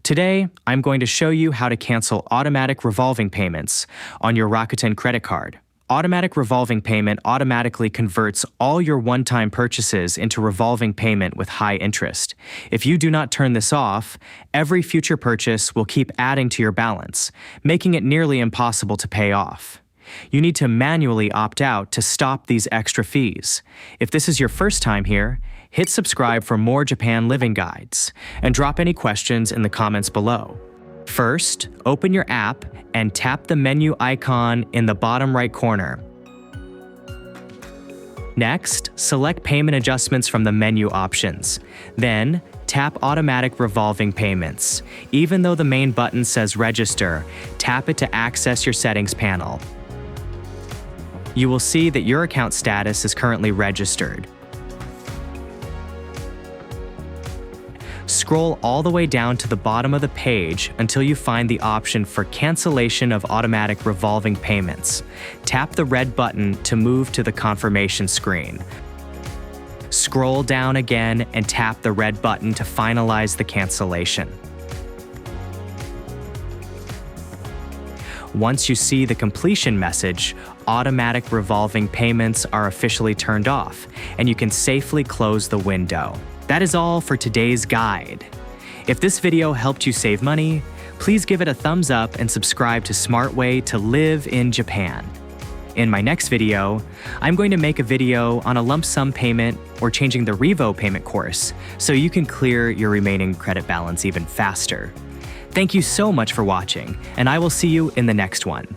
Today, I'm going to show you how to cancel automatic revolving payments on your Rakuten credit card. Automatic revolving payment automatically converts all your one-time purchases into revolving payment with high interest. If you do not turn this off, every future purchase will keep adding to your balance, making it nearly impossible to pay off. You need to manually opt out to stop these extra fees. If this is your first time here, hit subscribe for more Japan living guides, and drop any questions in the comments below. First, open your app and tap the menu icon in the bottom right corner. Next, select payment adjustments from the menu options. Then, tap automatic revolving payments. Even though the main button says register, tap it to access your settings panel. You will see that your account status is currently registered. Scroll all the way down to the bottom of the page until you find the option for cancellation of automatic revolving payments. Tap the red button to move to the confirmation screen. Scroll down again and tap the red button to finalize the cancellation. Once you see the completion message, automatic revolving payments are officially turned off, and you can safely close the window. That is all for today's guide. If this video helped you save money, please give it a thumbs up and subscribe to Smart Way to Live in Japan. In my next video, I'm going to make a video on a lump sum payment or changing the Revo payment course so you can clear your remaining credit balance even faster. Thank you so much for watching, and I will see you in the next one.